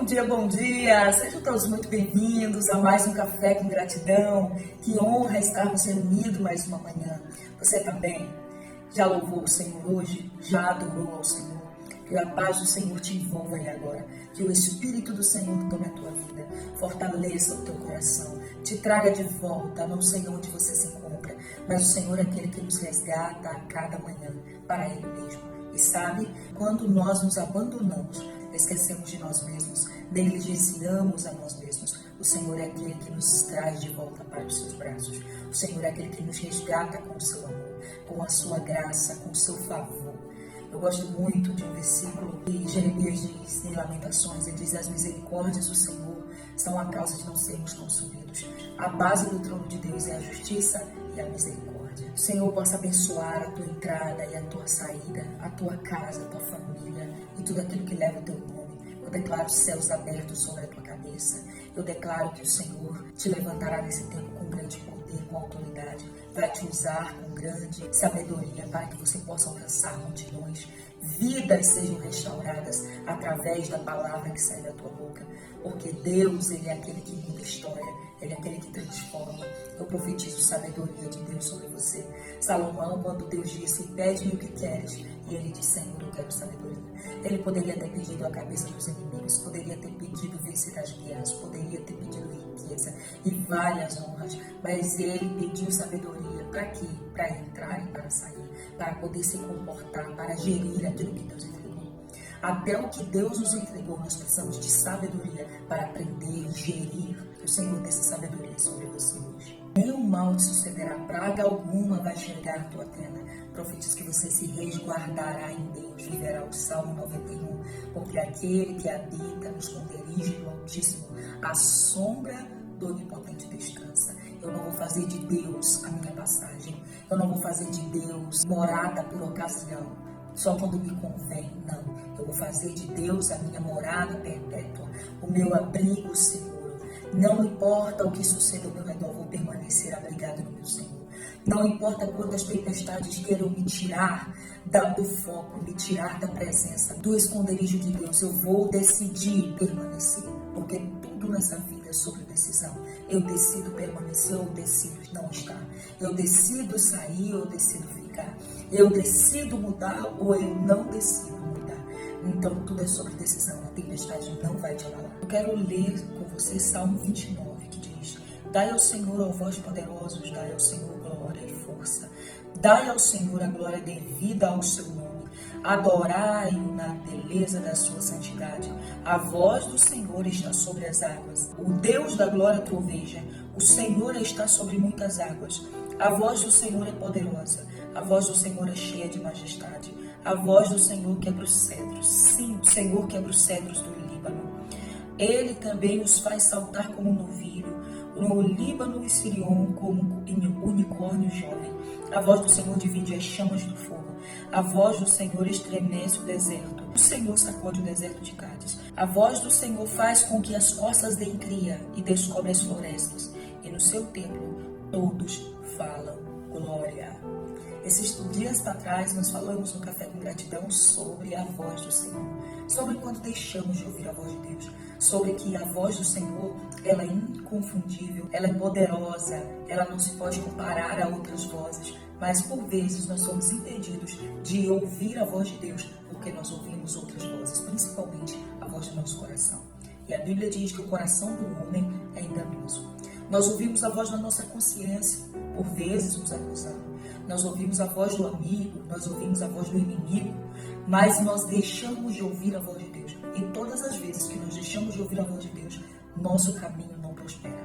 bom dia! Sejam todos muito bem-vindos a mais um Café com Gratidão. Que honra estarmos reunidos mais uma manhã. Você também já louvou o Senhor hoje? Já adorou ao Senhor? Que a paz do Senhor te envolva aí agora. Que o Espírito do Senhor tome a tua vida, fortaleça o teu coração, te traga de volta, não sei onde você se encontra, mas o Senhor é aquele que nos resgata a cada manhã para Ele mesmo. E sabe, quando nós nos abandonamos, esquecemos de nós mesmos, negligenciamos a nós mesmos, o Senhor é aquele que nos traz de volta para os seus braços. O Senhor é aquele que nos resgata com o seu amor, com a sua graça, com o seu favor. Eu gosto muito de um versículo que Jeremias diz em Lamentações, ele diz: as misericórdias do Senhor são a causa de não sermos consumidos. A base do trono de Deus é a justiça e a misericórdia. O Senhor possa abençoar a tua entrada e a tua saída, a tua casa, a tua família e tudo aquilo que leva o teu nome. Eu declaro céus abertos sobre a tua cabeça. Eu declaro que o Senhor te levantará nesse tempo com grande poder, com autoridade. Vai te usar com grande sabedoria para que você possa alcançar multidões. Vidas sejam restauradas através da palavra que sai da tua boca. Porque Deus, Ele é aquele que muda a história. Ele é aquele que transforma. Eu profetizo sabedoria de Deus sobre você. Salomão, quando Deus disse: pede-me o que queres, e ele disse: Senhor, eu quero sabedoria. Ele poderia ter pedido a cabeça dos inimigos, poderia ter pedido vencer as guerras, poderia ter pedido riqueza e várias honras, mas ele pediu sabedoria para quê? Para entrar e para sair, para poder se comportar, para gerir aquilo que Deus entregou. Até o que Deus nos entregou, nós precisamos de sabedoria para aprender e gerir. Que o Senhor dê essa sabedoria sobre você hoje. Nenhum mal te sucederá, praga alguma vai chegar à tua tenda. Profetizo que você se resguardará em Deus, viverá o Salmo 91, porque aquele que habita no esconderijo do Altíssimo, a sombra do Onipotente descansa. Eu não vou fazer de Deus a minha passagem, eu não vou fazer de Deus morada por ocasião, só quando me convém, não. Eu vou fazer de Deus a minha morada perpétua, o meu abrigo seguro. Não importa o que suceda ao meu redor, vou permanecer abrigado no meu Senhor. Não importa quantas tempestades queiram me tirar do foco, me tirar da presença, do esconderijo de Deus, eu vou decidir permanecer, porque tudo nessa vida é sobre decisão. Eu decido permanecer ou decido não estar. Eu decido sair ou eu decido ficar. Eu decido mudar ou eu não decido mudar. Então tudo é sobre decisão. A tempestade não vai te abalar. Eu quero ler com você Salmo 29, que diz: dai ao Senhor, ó vós poderosos, dai ao Senhor glória e força. Dai ao Senhor a glória devida ao seu nome. Adorai-o na beleza da sua santidade. A voz do Senhor está sobre as águas. O Deus da glória troveja. O Senhor está sobre muitas águas. A voz do Senhor é poderosa. A voz do Senhor é cheia de majestade. A voz do Senhor quebra os cedros. Sim, o Senhor quebra os cedros do Líbano. Ele também os faz saltar como um novilho. No Líbano e Sirion como um unicórnio jovem. A voz do Senhor divide as chamas do fogo. A voz do Senhor estremece o deserto. O Senhor sacode o deserto de Cádiz. A voz do Senhor faz com que as roças deem cria e descobre as florestas. E no seu templo todos falam glória. Esses dias para trás nós falamos no Café com Gratidão sobre a voz do Senhor, sobre quando deixamos de ouvir a voz de Deus, sobre que a voz do Senhor, ela é inconfundível, ela é poderosa, ela não se pode comparar a outras vozes, mas por vezes nós somos impedidos de ouvir a voz de Deus porque nós ouvimos outras vozes, principalmente a voz do nosso coração. E a Bíblia diz que o coração do homem é enganoso. Nós ouvimos a voz da nossa consciência, por vezes nos acusando. Nós ouvimos a voz do amigo, nós ouvimos a voz do inimigo, mas nós deixamos de ouvir a voz de Deus. E todas as vezes que nós deixamos de ouvir a voz de Deus, nosso caminho não prospera.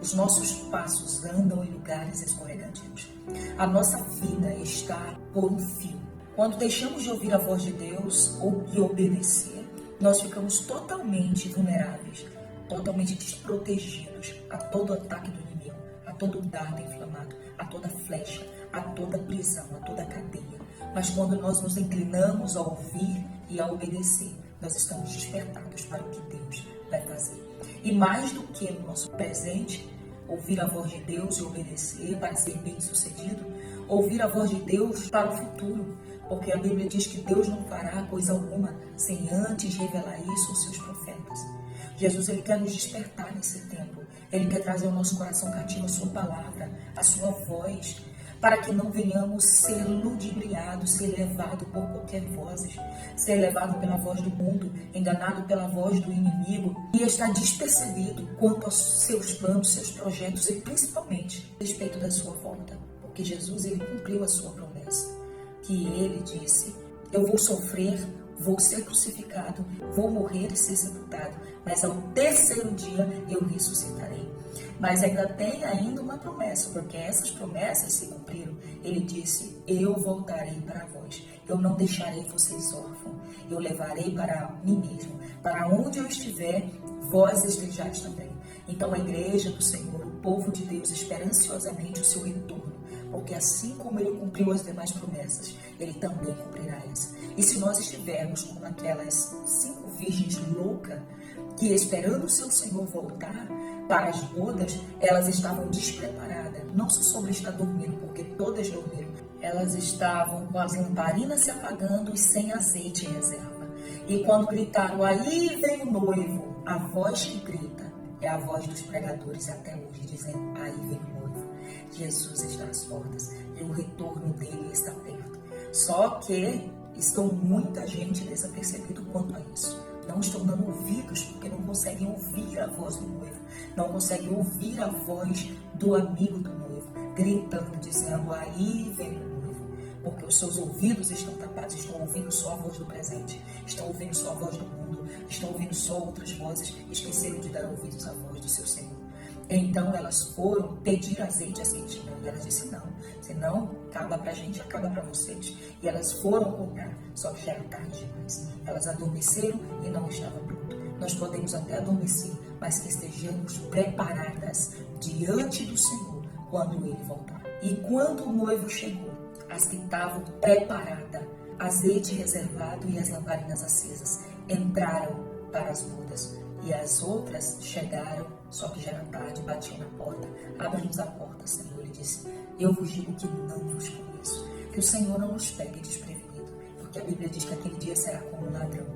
Os nossos passos andam em lugares escorregadios. A nossa vida está por um fio. Quando deixamos de ouvir a voz de Deus ou de obedecer, nós ficamos totalmente vulneráveis, totalmente desprotegidos a todo ataque do inimigo, a todo dardo inflamado, a toda flecha, a toda prisão, a toda cadeia. Mas quando nós nos inclinamos a ouvir e a obedecer, nós estamos despertados para o que Deus vai fazer. E mais do que no nosso presente, ouvir a voz de Deus e obedecer para ser bem-sucedido, ouvir a voz de Deus para o futuro, porque a Bíblia diz que Deus não fará coisa alguma sem antes revelar isso aos seus profetas. Jesus, ele quer nos despertar nesse tempo. Ele quer trazer ao nosso coração cativo a sua palavra, a sua voz, para que não venhamos ser ludibriados, ser levados por qualquer voz, ser levado pela voz do mundo, enganado pela voz do inimigo e estar despercebido quanto aos seus planos, seus projetos e principalmente a respeito da sua volta. Porque Jesus, ele cumpriu a sua promessa, que ele disse: eu vou sofrer, vou ser crucificado, vou morrer e ser sepultado, mas ao terceiro dia eu ressuscitarei. Mas ainda tem uma promessa, porque essas promessas se cumpriram. Ele disse: eu voltarei para vós, eu não deixarei vocês órfãos, eu levarei para mim mesmo, para onde eu estiver, vós estejais também. Então a igreja do Senhor, o povo de Deus, espera ansiosamente o seu retorno, porque assim como ele cumpriu as demais promessas, ele também cumprirá essa. E se nós estivermos como aquelas 5 virgens loucas, que esperando o seu Senhor voltar para as bodas, elas estavam despreparadas, não só sobre estar dormindo, porque todas dormiram, elas estavam com as lamparinas se apagando e sem azeite em reserva. E quando gritaram: aí vem o noivo, a voz que grita é a voz dos pregadores até hoje, dizendo: aí vem o noivo. Jesus está às portas e o retorno dele está perto. Só que estão muita gente desapercebido quanto a isso. Não estão dando ouvidos porque não conseguem ouvir a voz do noivo. Não conseguem ouvir a voz do amigo do noivo, gritando, dizendo: aí vem o noivo. Porque os seus ouvidos estão tapados, estão ouvindo só a voz do presente, estão ouvindo só a voz do mundo, estão ouvindo só outras vozes, esqueceram de dar ouvidos à voz do seu Senhor. Então elas foram pedir azeite às que tinham, e elas disseram: não, senão acaba pra gente, acaba pra vocês. E elas foram comprar, só que já era tarde demais. Elas adormeceram e não estava pronto. Nós podemos até adormecer, mas que estejamos preparadas diante do Senhor quando Ele voltar. E quando o noivo chegou, as que estavam preparadas, azeite reservado e as lamparinas acesas, entraram para as bodas. E as outras chegaram, só que já era tarde, batiam na porta. Abra-nos a porta, Senhor. Ele disse: eu vos digo que não vos conheço. Que o Senhor não nos pegue desprevenido, porque a Bíblia diz que aquele dia será como um ladrão.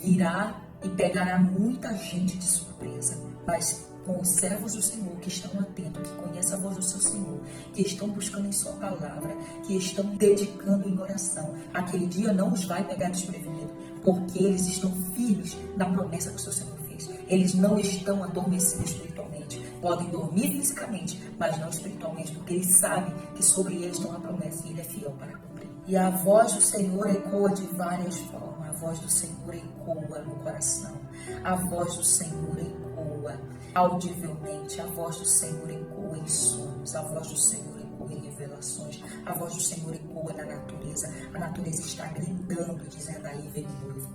Virá e pegará muita gente de surpresa, mas com os servos do Senhor que estão atentos, que conhecem a voz do seu Senhor, que estão buscando em sua palavra, que estão dedicando em oração, aquele dia não os vai pegar desprevenido, porque eles estão firmes na promessa que o seu Senhor fez. Eles não estão adormecidos espiritualmente. Podem dormir fisicamente, mas não espiritualmente, porque eles sabem que sobre eles estão a promessa e Ele é fiel para cumprir. E a voz do Senhor ecoa de várias formas. A voz do Senhor ecoa no coração. A voz do Senhor ecoa audivelmente. A voz do Senhor ecoa em sonhos. A voz do Senhor ecoa em revelações. A voz do Senhor ecoa na natureza. A natureza está gritando, dizendo: aí vem o noivo.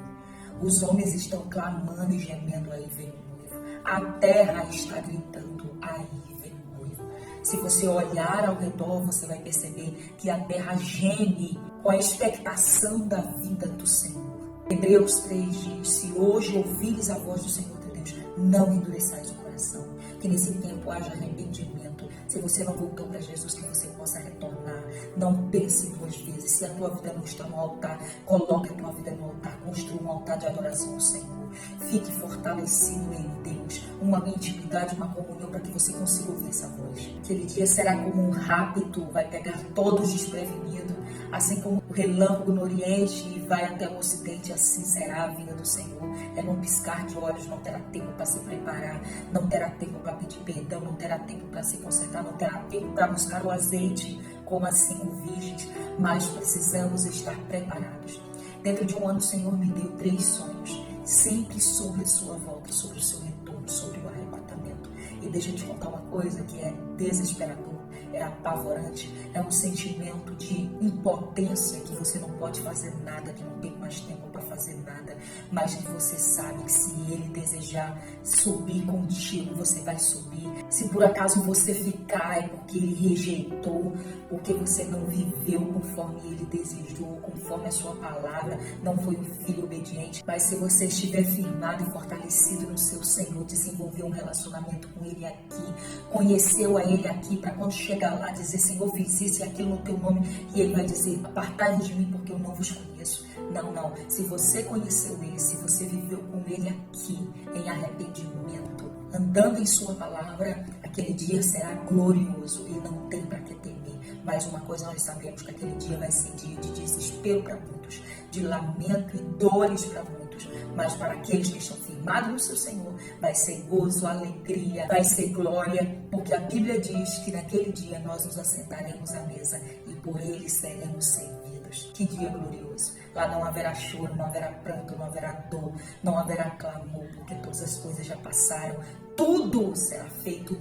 Os homens estão clamando e gemendo: aí vem o noivo. A terra está gritando: aí vem o noivo. Se você olhar ao redor, você vai perceber que a terra geme com a expectação da vinda do Senhor. Hebreus 3 diz: se hoje ouvires a voz do Senhor teu Deus, não endureçais o coração. Que nesse tempo haja arrependimento. Se você não voltou para Jesus, que você possa retornar. Não pense 2 vezes. Se a tua vida não está no altar, coloque a tua vida no altar. Construa um altar de adoração ao Senhor. Fique fortalecido em Deus. Uma intimidade, uma comunhão, para que você consiga ouvir essa voz. Aquele dia será como um rapto, vai pegar todos desprevenidos. Assim como o relâmpago no Oriente e vai até o Ocidente, assim será a vinda do Senhor. É num piscar de olhos, não terá tempo para se preparar, não terá tempo para pedir perdão, não terá tempo para se consertar, não terá tempo para buscar o azeite, como as 5 virgens, mas precisamos estar preparados. Dentro de um ano o Senhor me deu 3 sonhos, sempre sobre a sua volta, sobre o seu retorno, sobre o arrebatamento. E deixa eu te contar uma coisa que é desesperador. É apavorante, é um sentimento de impotência, que você não pode fazer nada, que não tem mais tempo para fazer nada, mas que você sabe que se Ele desejar subir contigo, você vai subir. Se por acaso você ficar, é porque Ele rejeitou, porque você não viveu conforme Ele desejou, conforme a sua palavra, não foi um filho obediente. Mas se você estiver firmado e fortalecido no seu Senhor, desenvolver um relacionamento com Ele aqui, conheceu a Ele aqui, para quando chegar lá dizer: Senhor, fiz isso e aquilo no teu nome, e Ele vai dizer: apartai-vos de mim, porque eu não vos conheço. Não, não. Se você conheceu Ele, se você viveu com Ele aqui, em arrependimento, andando em sua palavra, aquele dia será glorioso e não tem para que temer. Mas uma coisa nós sabemos, que aquele dia vai ser dia de desespero para muitos, de lamento e dores para muitos. Mas para aqueles que estão firmados no seu Senhor, vai ser gozo, alegria, vai ser glória, porque a Bíblia diz que naquele dia nós nos assentaremos à mesa e por Ele seremos servidos. Que dia glorioso! Lá não haverá choro, não haverá pranto, não haverá dor, não haverá clamor, porque todas as coisas já passaram. Tudo será feito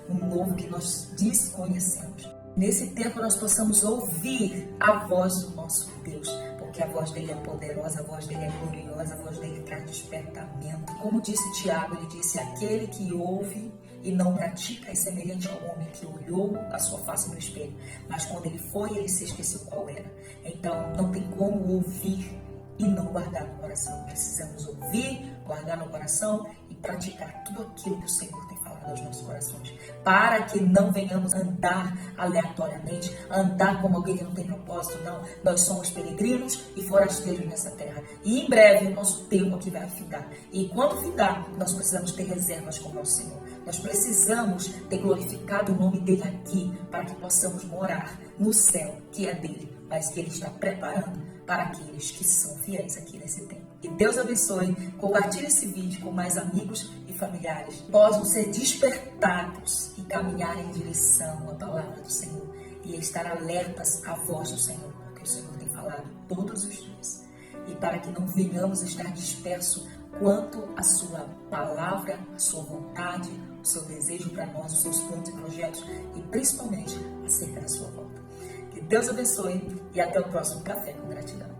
um novo que nós desconhecemos. Nesse tempo nós possamos ouvir a voz do nosso Deus, porque a voz dele é poderosa, a voz dele é gloriosa, a voz dele traz despertamento. Como disse Tiago, ele disse: aquele que ouve e não pratica é semelhante ao homem que olhou a sua face no espelho, mas quando ele foi, ele se esqueceu qual era. Então não tem como ouvir e não guardar no coração. Precisamos ouvir, guardar no coração e praticar tudo aquilo que o Senhor tem falado aos nossos corações, para que não venhamos andar aleatoriamente, andar como alguém que não tem propósito. Não, nós somos peregrinos e forasteiros nessa terra, e em breve o nosso tempo aqui vai findar, e quando findar, nós precisamos ter reservas com o nosso Senhor. Nós precisamos ter glorificado o nome dele aqui, para que possamos morar no céu, que é dele, mas que ele está preparando para aqueles que são fiéis aqui nesse tempo. Que Deus abençoe, compartilhe esse vídeo com mais amigos e familiares, possam ser despertados e caminhar em direção à palavra do Senhor e estar alertas à voz do Senhor, porque o Senhor tem falado todos os dias. E para que não venhamos estar dispersos quanto à sua palavra, a sua vontade, o seu desejo para nós, os seus planos e projetos, e principalmente acerca da sua volta. Que Deus abençoe e até o próximo Café com Gratidão.